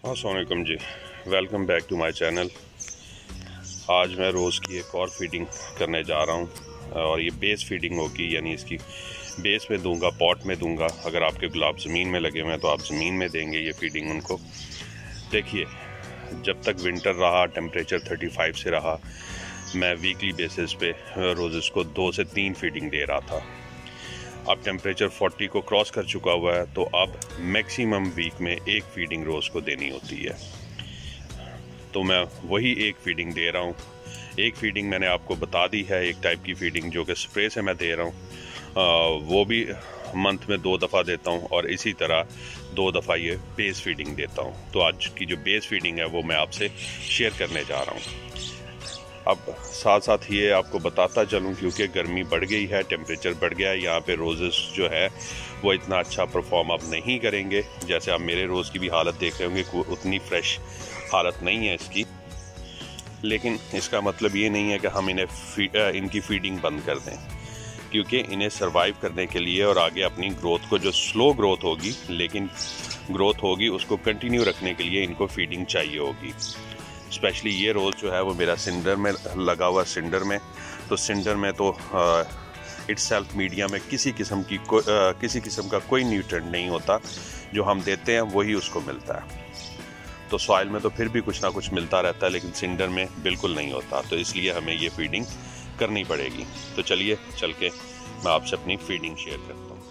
अस्सलाम वालेकुम जी, welcome back to my channel. आज मैं रोज़ की एक और फीडिंग करने जा रहा हूँ और ये बेस फीडिंग होगी, यानी इसकी बेस में दूंगा, पॉट में दूंगा। अगर आपके गुलाब ज़मीन में लगे हुए हैं तो आप ज़मीन में देंगे ये फीडिंग उनको। देखिए, जब तक विंटर रहा, टेम्परेचर 35 से रहा, मैं वीकली बेसिस पे रोज़ इसको 2 से 3 फीडिंग दे रहा था। अब टेम्परेचर 40 को क्रॉस कर चुका हुआ है, तो अब मैक्सिमम वीक में एक फीडिंग रोज़ को देनी होती है। तो मैं वही एक फीडिंग दे रहा हूँ। एक फीडिंग मैंने आपको बता दी है, एक टाइप की फीडिंग जो कि स्प्रे से मैं दे रहा हूँ, वो भी मंथ में 2 दफ़ा देता हूँ और इसी तरह 2 दफ़ा ये बेस फीडिंग देता हूँ। तो आज की जो बेस फीडिंग है वो मैं आपसे शेयर करने जा रहा हूँ। अब साथ साथ ये आपको बताता चलूँ, क्योंकि गर्मी बढ़ गई है, टेम्परेचर बढ़ गया है, यहाँ पे रोज़ेस जो है वो इतना अच्छा परफॉर्म अब नहीं करेंगे। जैसे आप मेरे रोज़ की भी हालत देख रहे होंगे, उतनी फ्रेश हालत नहीं है इसकी। लेकिन इसका मतलब ये नहीं है कि हम इनकी फीडिंग बंद कर दें, क्योंकि इन्हें सरवाइव करने के लिए और आगे अपनी ग्रोथ को, जो स्लो ग्रोथ होगी लेकिन ग्रोथ होगी, उसको कंटिन्यू रखने के लिए इनको फीडिंग चाहिए होगी। स्पेशली ये रोज़ जो है वो मेरा सिंडर में लगा हुआ, सिंडर में तो इट्स सेल्फ मीडिया में किसी किस्म का कोई न्यूट्रिएंट नहीं होता। जो हम देते हैं वही उसको मिलता है। तो सॉइल में तो फिर भी कुछ ना कुछ मिलता रहता है, लेकिन सिंडर में बिल्कुल नहीं होता। तो इसलिए हमें ये फीडिंग करनी पड़ेगी। तो चलिए चल के मैं आपसे अपनी फीडिंग शेयर करता हूँ।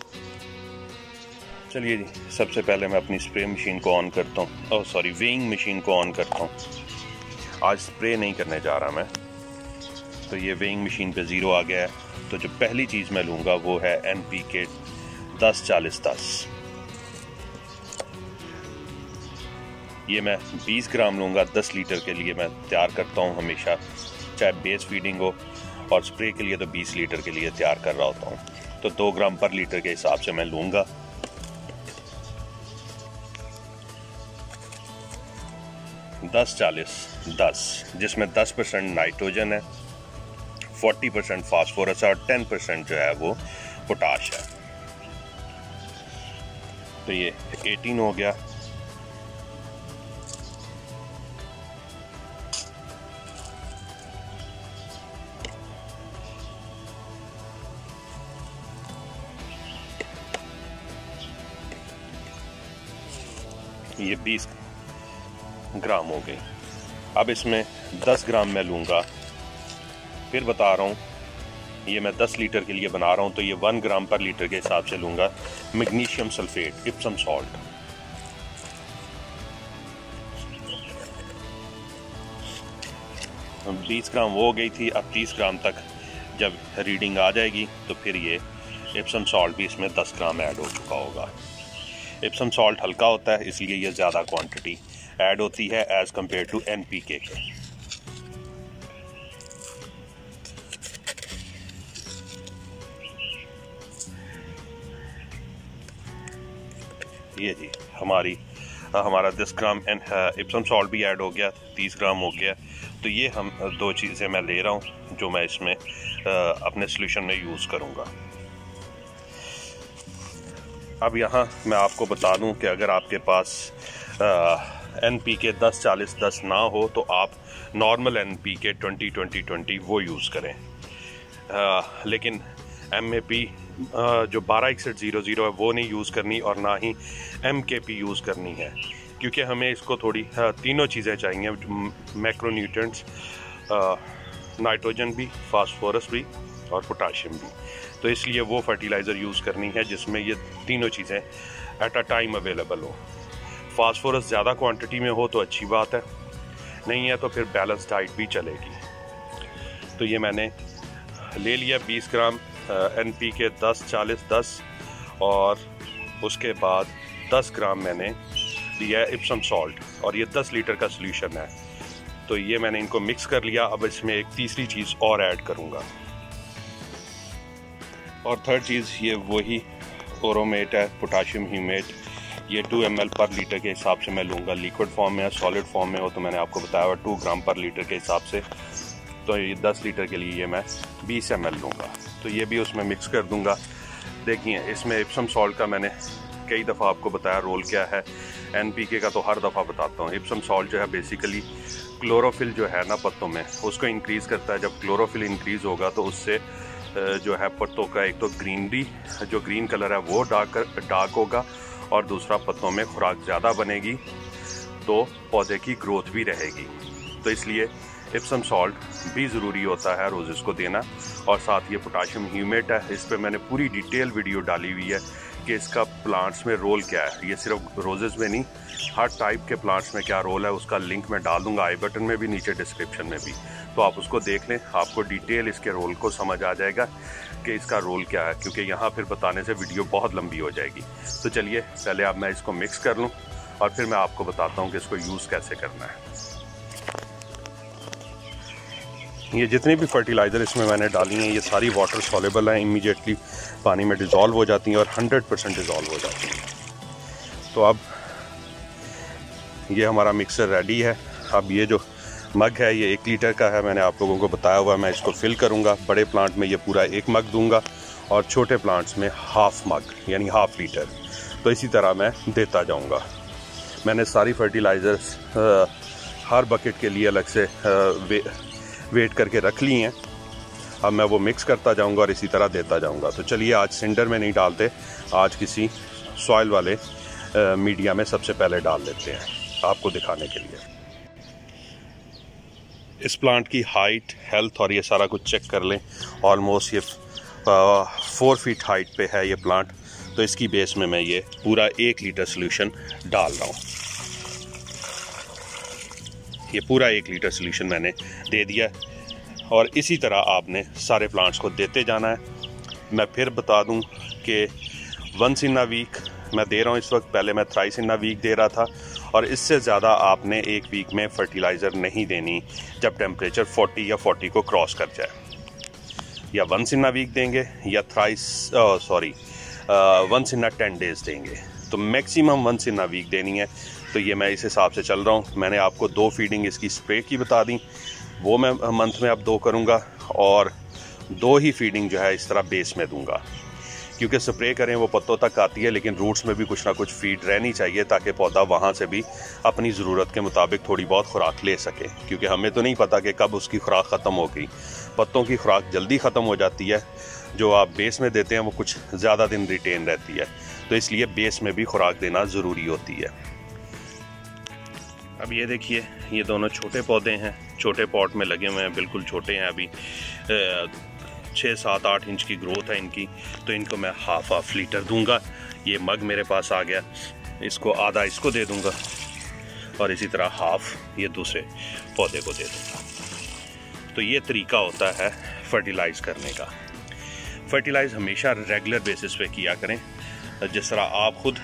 चलिए जी, सबसे पहले मैं अपनी स्प्रे मशीन को ऑन करता हूँ, वेइंग मशीन को ऑन करता हूँ। आज स्प्रे नहीं करने जा रहा मैं। तो ये वेइंग मशीन पे 0 आ गया है। तो जो पहली चीज़ मैं लूँगा वो है NPK 10-40-10। ये मैं 20 ग्राम लूँगा। 10 लीटर के लिए मैं तैयार करता हूँ हमेशा, चाहे बेस फीडिंग हो, और स्प्रे के लिए तो 20 लीटर के लिए तैयार कर रहा होता हूँ। तो 2 ग्राम पर लीटर के हिसाब से मैं लूँगा। 10-40-10, जिसमें 10% नाइट्रोजन है, 40% फास्फोरस है और 10% जो है वो पोटाश है। तो ये 18 हो गया। ये 20 ग्राम हो गई। अब इसमें 10 ग्राम मैं लूँगा। फिर बता रहा हूँ, ये मैं 10 लीटर के लिए बना रहा हूँ, तो ये 1 ग्राम पर लीटर के हिसाब से लूँगा मैग्नीशियम सल्फेट, इप्सम सॉल्ट। अब 20 ग्राम वो हो गई थी। अब 30 ग्राम तक जब रीडिंग आ जाएगी तो फिर ये इप्सम सॉल्ट भी इसमें 10 ग्राम ऐड हो चुका होगा। इप्सम सॉल्ट हल्का होता है, इसलिए ये ज़्यादा क्वांटिटी ऐड होती है एज़ कम्पेयर टू NPK के। ये जी हमारा 10 ग्राम इप्सम सॉल्ट भी ऐड हो गया, 30 ग्राम हो गया। तो ये हम 2 चीज़ें मैं ले रहा हूँ जो मैं इसमें अपने सोल्यूशन में यूज़ करूँगा। अब यहाँ मैं आपको बता दूँ कि अगर आपके पास NPK 10-40-10 ना हो तो आप नॉर्मल NPK 20-20-20 वो यूज़ करें। लेकिन MAP जो 126100 है वो नहीं यूज़ करनी, और ना ही MKP यूज़ करनी है, क्योंकि हमें इसको थोड़ी तीनों चीज़ें चाहिए, मैक्रोन्यूट्रिएंट्स, नाइट्रोजन भी, फास्फोरस भी और पोटाशियम भी। तो इसलिए वो फर्टिलाइज़र यूज़ करनी है जिसमें ये तीनों चीज़ें एट अ टाइम अवेलेबल हो। फास्फोरस ज़्यादा क्वांटिटी में हो तो अच्छी बात है, नहीं है तो फिर बैलेंस डाइट भी चलेगी। तो ये मैंने ले लिया 20 ग्राम NPK 10-40-10, और उसके बाद 10 ग्राम मैंने लिया इप्सम सॉल्ट, और ये 10 लीटर का सोल्यूशन है। तो ये मैंने इनको मिक्स कर लिया। अब इसमें एक तीसरी चीज़ और ऐड करूँगा, और थर्ड चीज़ ये वही ओरोमेट है, पोटाशियम ह्यूमेट। ये 2 ml पर लीटर के हिसाब से मैं लूँगा। लिक्विड फॉर्म में या सॉलिड फॉर्म में हो तो मैंने आपको बताया हुआ 2 ग्राम पर लीटर के हिसाब से। तो ये 10 लीटर के लिए ये मैं 20 ml लूँगा। तो ये भी उसमें मिक्स कर दूँगा। देखिए, इसमें इप्सम सॉल्ट का मैंने कई दफ़ा आपको बताया रोल क्या है। NPK का तो हर दफ़ा बताता हूँ। इप्सम सॉल्ट जो है बेसिकली क्लोरोफिल जो है ना पत्तों में उसको इंक्रीज़ करता है। जब क्लोरोफिल इंक्रीज़ होगा तो उससे जो है पत्तों का एक तो ग्रीनरी जो ग्रीन कलर है वो डार्क होगा, और दूसरा पत्तों में खुराक ज़्यादा बनेगी तो पौधे की ग्रोथ भी रहेगी। तो इसलिए इप्सम सॉल्ट भी ज़रूरी होता है रोज़ेस को देना। और साथ ये पोटाशियम ह्यूमेट है, इस पर मैंने पूरी डिटेल वीडियो डाली हुई है कि इसका प्लांट्स में रोल क्या है। ये सिर्फ रोज़ेस में नहीं, हर टाइप के प्लांट्स में क्या रोल है उसका लिंक मैं डाल दूंगा आई बटन में भी, नीचे डिस्क्रिप्शन में भी, तो आप उसको देख लें। आपको डिटेल इसके रोल को समझ आ जाएगा कि इसका रोल क्या है, क्योंकि यहाँ फिर बताने से वीडियो बहुत लंबी हो जाएगी। तो चलिए पहले अब मैं इसको मिक्स कर लूँ और फिर मैं आपको बताता हूँ कि इसको यूज़ कैसे करना है। ये जितनी भी फर्टिलाइज़र इसमें मैंने डाली हैं ये सारी वाटर सॉल्युबल हैं, इमीडिएटली पानी में डिज़ोल्व हो जाती हैं और 100% डिज़ोल्व हो जाती हैं। तो अब ये हमारा मिक्सर रेडी है। अब ये जो मग है ये 1 लीटर का है, मैंने आप लोगों को बताया हुआ है। मैं इसको फिल करूँगा। बड़े प्लांट में ये पूरा 1 मग दूँगा और छोटे प्लांट्स में हाफ मग यानी हाफ लीटर। तो इसी तरह मैं देता जाऊँगा। मैंने सारी फर्टिलाइज़र्स हर बकेट के लिए अलग से वेट करके रख ली हैं। अब मैं वो मिक्स करता जाऊंगा और इसी तरह देता जाऊंगा। तो चलिए आज सिंडर में नहीं डालते, आज किसी सॉइल वाले मीडिया में सबसे पहले डाल देते हैं आपको दिखाने के लिए। इस प्लांट की हाइट, हेल्थ और ये सारा कुछ चेक कर लें। ऑलमोस्ट ये 4 फीट हाइट पे है ये प्लांट। तो इसकी बेस में मैं ये पूरा 1 लीटर सोल्यूशन डाल रहा हूँ। ये पूरा 1 लीटर सोल्यूशन मैंने दे दिया और इसी तरह आपने सारे प्लांट्स को देते जाना है। मैं फिर बता दूं कि वंस इन अ वीक मैं दे रहा हूं इस वक्त, पहले मैं थ्राइस इन अ वीक दे रहा था। और इससे ज़्यादा आपने 1 वीक में फर्टिलाइज़र नहीं देनी जब टेम्परेचर 40 या 40 को क्रॉस कर जाए। या वंस इन अ वीक देंगे या वंस इन अ 10 डेज़ देंगे। तो maximum once in a week देनी है। तो ये मैं इस हिसाब से चल रहा हूँ। मैंने आपको 2 फीडिंग इसकी स्प्रे की बता दी, वो मैं मंथ में अब 2 करूँगा और 2 ही फीडिंग जो है इस तरह बेस में दूंगा। क्योंकि स्प्रे करें वो पत्तों तक आती है, लेकिन रूट्स में भी कुछ ना कुछ फीड रहनी चाहिए ताकि पौधा वहाँ से भी अपनी ज़रूरत के मुताबिक थोड़ी बहुत खुराक ले सके। क्योंकि हमें तो नहीं पता कि कब उसकी खुराक ख़त्म होगी। पत्तों की खुराक जल्दी ख़त्म हो जाती है, जो आप बेस में देते हैं वो कुछ ज़्यादा दिन रिटेन रहती है। तो इसलिए बेस में भी खुराक देना ज़रूरी होती है। अब ये देखिए ये दोनों छोटे पौधे हैं, छोटे पॉट में लगे हुए हैं, बिल्कुल छोटे हैं। अभी 6, 7, 8 इंच की ग्रोथ है इनकी। तो इनको मैं हाफ लीटर दूंगा। ये मग मेरे पास आ गया, इसको आधा इसको दे दूंगा और इसी तरह हाफ ये दूसरे पौधे को दे दूंगा। तो ये तरीका होता है फर्टिलाइज़ करने का। फर्टिलाइज़ हमेशा रेगुलर बेसिस पे किया करें। जिस तरह आप खुद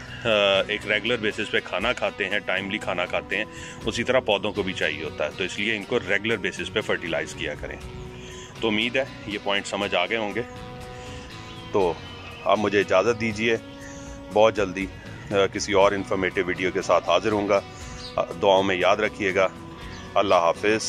एक रेगुलर बेसिस पे खाना खाते हैं, टाइमली खाना खाते हैं, उसी तरह पौधों को भी चाहिए होता है। तो इसलिए इनको रेगुलर बेसिस पे फर्टिलाइज़ किया करें। तो उम्मीद है ये पॉइंट समझ आ गए होंगे। तो अब मुझे इजाज़त दीजिए, बहुत जल्दी किसी और इन्फॉर्मेटिव वीडियो के साथ हाजिर होऊंगा। दुआओं में याद रखिएगा। अल्लाह हाफिज़।